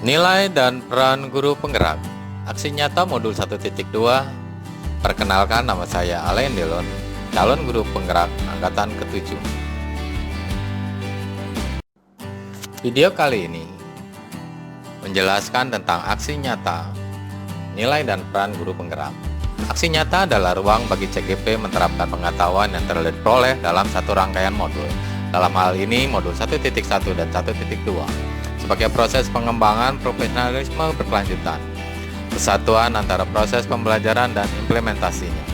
Nilai dan peran guru penggerak. Aksi nyata modul 1.2. Perkenalkan, nama saya Alain Delon, calon guru penggerak angkatan ke-7. Video kali ini menjelaskan tentang aksi nyata, nilai dan peran guru penggerak. Aksi nyata adalah ruang bagi CGP menerapkan pengetahuan yang telah diperoleh dalam satu rangkaian modul. Dalam hal ini modul 1.1 dan 1.2. Sebagai proses pengembangan profesionalisme berkelanjutan, kesatuan antara proses pembelajaran dan implementasinya.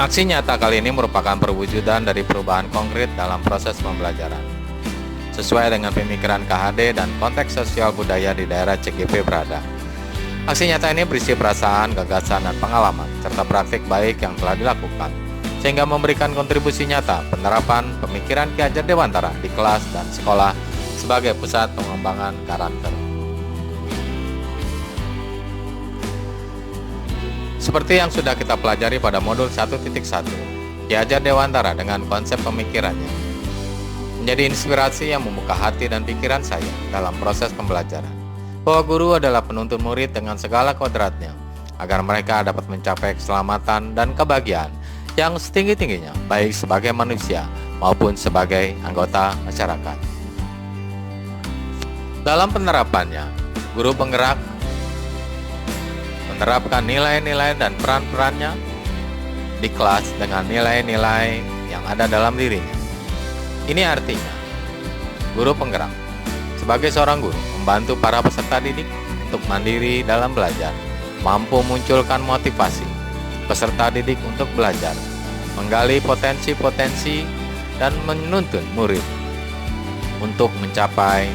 Aksi nyata kali ini merupakan perwujudan dari perubahan konkret dalam proses pembelajaran, sesuai dengan pemikiran KHD dan konteks sosial budaya di daerah CGP berada. Aksi nyata ini berisi perasaan, gagasan, dan pengalaman, serta praktik baik yang telah dilakukan, sehingga memberikan kontribusi nyata penerapan pemikiran Ki Hajar Dewantara di kelas dan sekolah sebagai pusat pengembangan karakter. Seperti yang sudah kita pelajari pada modul 1.1, Ki Hajar Dewantara dengan konsep pemikirannya menjadi inspirasi yang membuka hati dan pikiran saya dalam proses pembelajaran, bahwa guru adalah penuntun murid dengan segala kodratnya, agar mereka dapat mencapai keselamatan dan kebahagiaan yang setinggi-tingginya, baik sebagai manusia maupun sebagai anggota masyarakat. Dalam penerapannya, guru penggerak menerapkan nilai-nilai dan peran-perannya di kelas dengan nilai-nilai yang ada dalam dirinya. Ini artinya, guru penggerak sebagai seorang guru membantu para peserta didik untuk mandiri dalam belajar, mampu munculkan motivasi peserta didik untuk belajar, menggali potensi-potensi dan menuntun murid untuk mencapai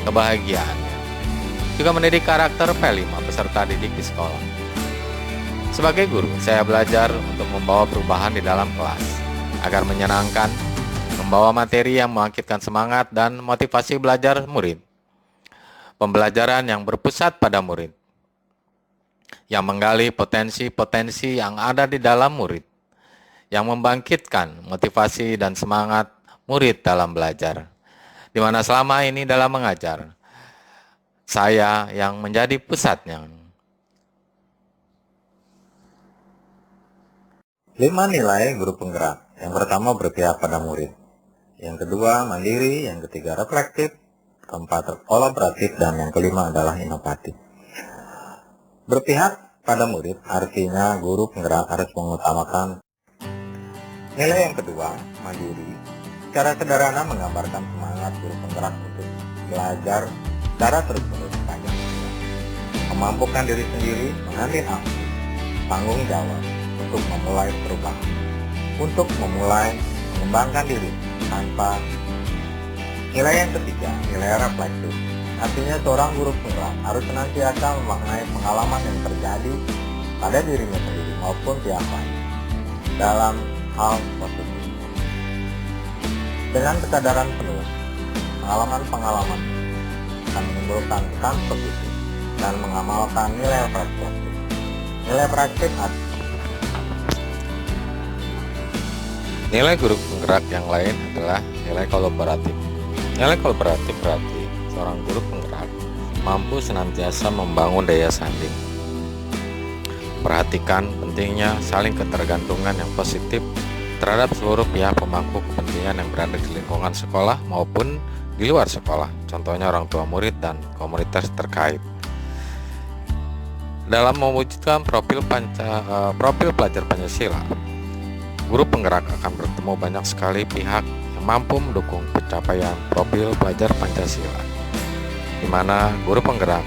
kebahagiaannya. Juga mendidik karakter P5 peserta didik di sekolah. Sebagai guru, saya belajar untuk membawa perubahan di dalam kelas agar menyenangkan, membawa materi yang membangkitkan semangat dan motivasi belajar murid. Pembelajaran yang berpusat pada murid, yang menggali potensi-potensi yang ada di dalam murid, yang membangkitkan motivasi dan semangat murid dalam belajar, di mana selama ini dalam mengajar, saya yang menjadi pusatnya. 5 nilai guru penggerak. Yang pertama, berpihak pada murid. Yang kedua, mandiri. Yang ketiga, reflektif. Keempat, kolaboratif. Dan yang kelima adalah inovatif. Berpihak pada murid artinya guru penggerak harus mengutamakan nilai yang kedua, mandiri. Secara sederhana menggambarkan semangat guru penggerak untuk belajar secara terus-menerus sepanjang masa, memampukan diri sendiri, mengambil aksi, tanggung jawab untuk memulai perubahan, untuk memulai mengembangkan diri tanpa. Nilai yang ketiga, nilai reflektif. Artinya seorang guru penggerak harus senantiasa memaknai pengalaman yang terjadi pada dirinya sendiri maupun pihak lain dalam hal positif. Dengan kesadaran penuh, pengalaman-pengalaman akan menimbulkan kesan positif dan mengamalkan nilai reflektif. Nilai praktik nilai guru penggerak yang lain adalah nilai kolaboratif. Nilai kolaboratif berarti seorang guru penggerak mampu senantiasa membangun daya saing. Perhatikan pentingnya saling ketergantungan yang positif terhadap seluruh pihak pemangku kepentingan yang berada di lingkungan sekolah maupun di luar sekolah, contohnya orang tua murid dan komunitas terkait. Dalam mewujudkan profil pelajar Pancasila, guru penggerak akan bertemu banyak sekali pihak yang mampu mendukung pencapaian profil pelajar Pancasila, di mana guru penggerak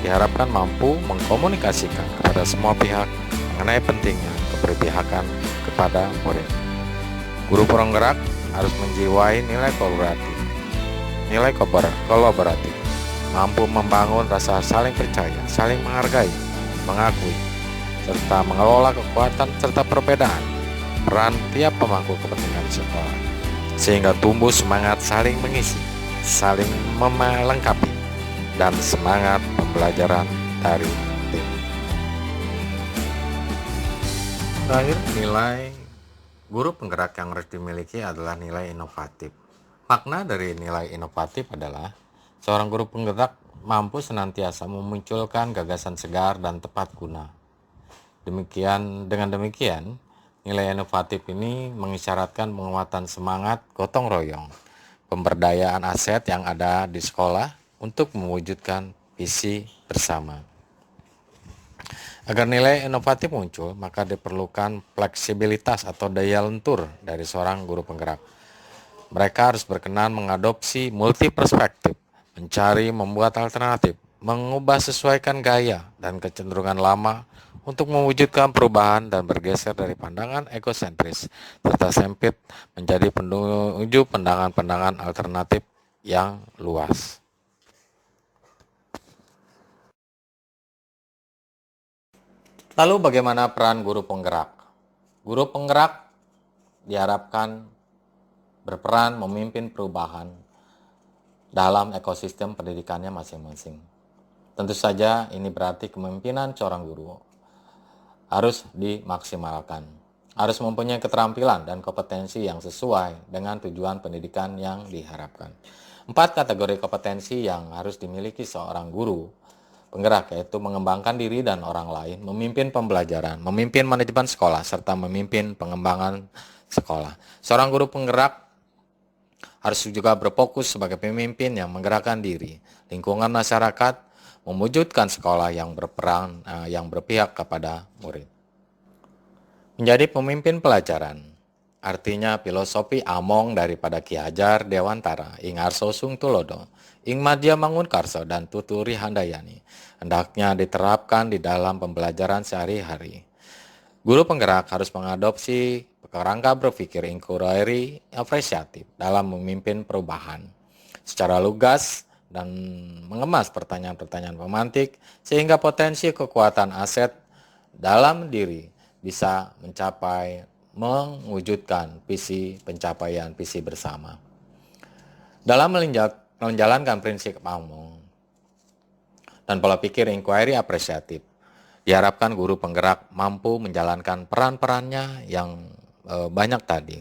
diharapkan mampu mengkomunikasikan kepada semua pihak mengenai pentingnya keberpihakan kepada murid. Guru penggerak harus menjiwai nilai kolaboratif, mampu membangun rasa saling percaya, saling menghargai, mengakui, serta mengelola kekuatan serta perbedaan peran tiap pemangku kepentingan sekolah, sehingga tumbuh semangat saling mengisi, saling melengkapi, dan semangat pembelajaran dari tim. Terakhir, nilai guru penggerak yang harus dimiliki adalah nilai inovatif. Makna dari nilai inovatif adalah seorang guru penggerak mampu senantiasa memunculkan gagasan segar dan tepat guna. Dengan demikian, nilai inovatif ini mengisyaratkan penguatan semangat gotong royong, pemberdayaan aset yang ada di sekolah untuk mewujudkan visi bersama. Agar nilai inovatif muncul, maka diperlukan fleksibilitas atau daya lentur dari seorang guru penggerak. Mereka harus berkenan mengadopsi multi perspektif, mencari, membuat alternatif, mengubah sesuaikan gaya dan kecenderungan lama untuk mewujudkan perubahan dan bergeser dari pandangan egosentris serta sempit menjadi menuju pandangan-pandangan alternatif yang luas. Lalu bagaimana peran guru penggerak? Guru penggerak diharapkan berperan memimpin perubahan dalam ekosistem pendidikannya masing-masing. Tentu saja ini berarti kepemimpinan seorang guru harus dimaksimalkan. Harus mempunyai keterampilan dan kompetensi yang sesuai dengan tujuan pendidikan yang diharapkan. 4 kategori kompetensi yang harus dimiliki seorang guru penggerak, yaitu mengembangkan diri dan orang lain, memimpin pembelajaran, memimpin manajemen sekolah, serta memimpin pengembangan sekolah. Seorang guru penggerak harus juga berfokus sebagai pemimpin yang menggerakkan diri, lingkungan masyarakat, mewujudkan sekolah yang berperan, yang berpihak kepada murid. Menjadi pemimpin pelajaran, artinya filosofi among daripada Ki Hajar Dewantara, ing Arso Sung Tulodo, ing Madya Mangunkarso dan Tuturi Handayani, hendaknya diterapkan di dalam pembelajaran sehari-hari. Guru penggerak harus mengadopsi kerangka berpikir inquiry apresiatif dalam memimpin perubahan secara lugas dan mengemas pertanyaan-pertanyaan pemantik sehingga potensi kekuatan aset dalam diri bisa mewujudkan pencapaian visi bersama. Dalam menjalankan prinsip among dan pola pikir inquiry apresiatif, diharapkan guru penggerak mampu menjalankan peran-perannya yang banyak tadi.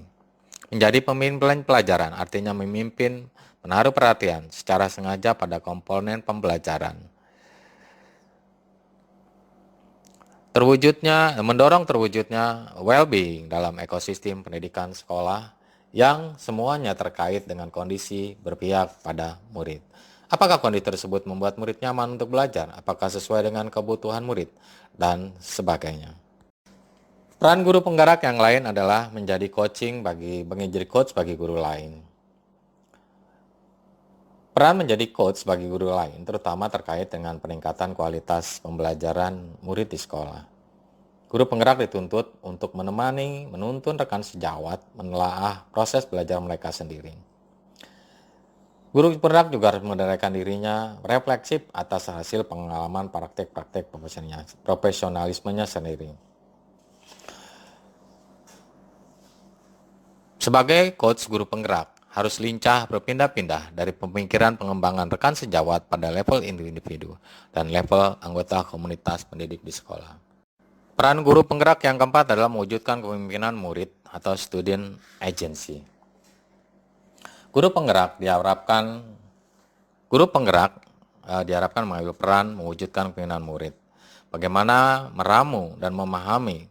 Menjadi pemimpin pelajaran artinya memimpin, menaruh perhatian secara sengaja pada komponen pembelajaran. Mendorong terwujudnya well-being dalam ekosistem pendidikan sekolah yang semuanya terkait dengan kondisi berpihak pada murid. Apakah kondisi tersebut membuat murid nyaman untuk belajar? Apakah sesuai dengan kebutuhan murid? Dan sebagainya. Peran guru penggerak yang lain adalah menjadi coach bagi guru lain. Peran menjadi coach bagi guru lain terutama terkait dengan peningkatan kualitas pembelajaran murid di sekolah. Guru penggerak dituntut untuk menuntun rekan sejawat menelaah proses belajar mereka sendiri. Guru penggerak juga harus mengendalikan dirinya refleksif atas hasil pengalaman praktek-praktek profesionalismenya sendiri. Sebagai coach guru penggerak, harus lincah berpindah-pindah dari pemikiran pengembangan rekan sejawat pada level individu dan level anggota komunitas pendidik di sekolah. Peran guru penggerak yang keempat adalah mewujudkan kepemimpinan murid atau student agency. Guru penggerak diharapkan mengambil peran mewujudkan kepemimpinan murid. Bagaimana meramu dan memahami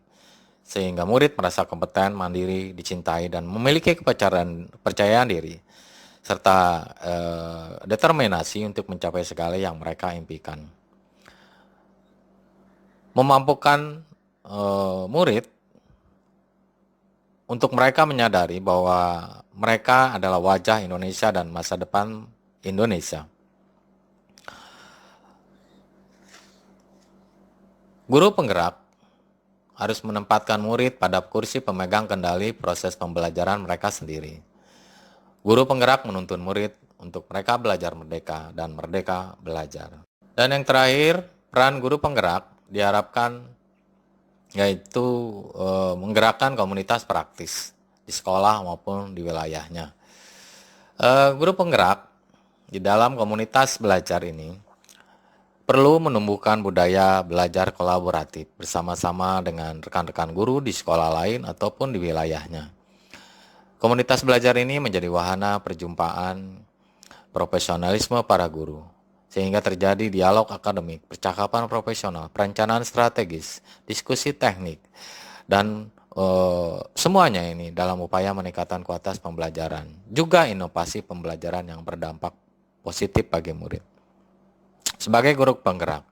sehingga murid merasa kompeten, mandiri, dicintai, dan memiliki kepercayaan diri, serta determinasi untuk mencapai segala yang mereka impikan. Memampukan murid untuk mereka menyadari bahwa mereka adalah wajah Indonesia dan masa depan Indonesia. Guru penggerak harus menempatkan murid pada kursi pemegang kendali proses pembelajaran mereka sendiri. Guru penggerak menuntun murid untuk mereka belajar merdeka dan merdeka belajar. Dan yang terakhir, peran guru penggerak diharapkan yaitu menggerakkan komunitas praktis di sekolah maupun di wilayahnya. Guru penggerak di dalam komunitas belajar ini perlu menumbuhkan budaya belajar kolaboratif bersama-sama dengan rekan-rekan guru di sekolah lain ataupun di wilayahnya. Komunitas belajar ini menjadi wahana perjumpaan profesionalisme para guru, sehingga terjadi dialog akademik, percakapan profesional, perencanaan strategis, diskusi teknik, dan semuanya ini dalam upaya meningkatkan kualitas pembelajaran, juga inovasi pembelajaran yang berdampak positif bagi murid. Sebagai guru penggerak,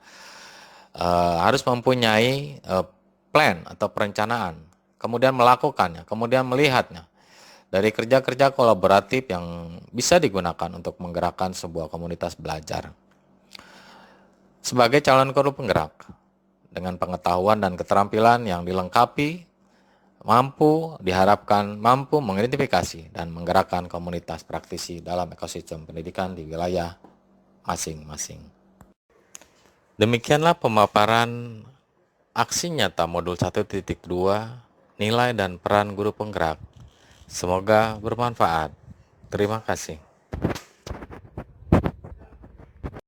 harus mempunyai plan atau perencanaan, kemudian melakukannya, kemudian melihatnya dari kerja-kerja kolaboratif yang bisa digunakan untuk menggerakkan sebuah komunitas belajar. Sebagai calon guru penggerak, dengan pengetahuan dan keterampilan yang dilengkapi, diharapkan mampu mengidentifikasi dan menggerakkan komunitas praktisi dalam ekosistem pendidikan di wilayah masing-masing. Demikianlah pemaparan aksi nyata modul 1.2, nilai dan peran guru penggerak. Semoga bermanfaat. Terima kasih.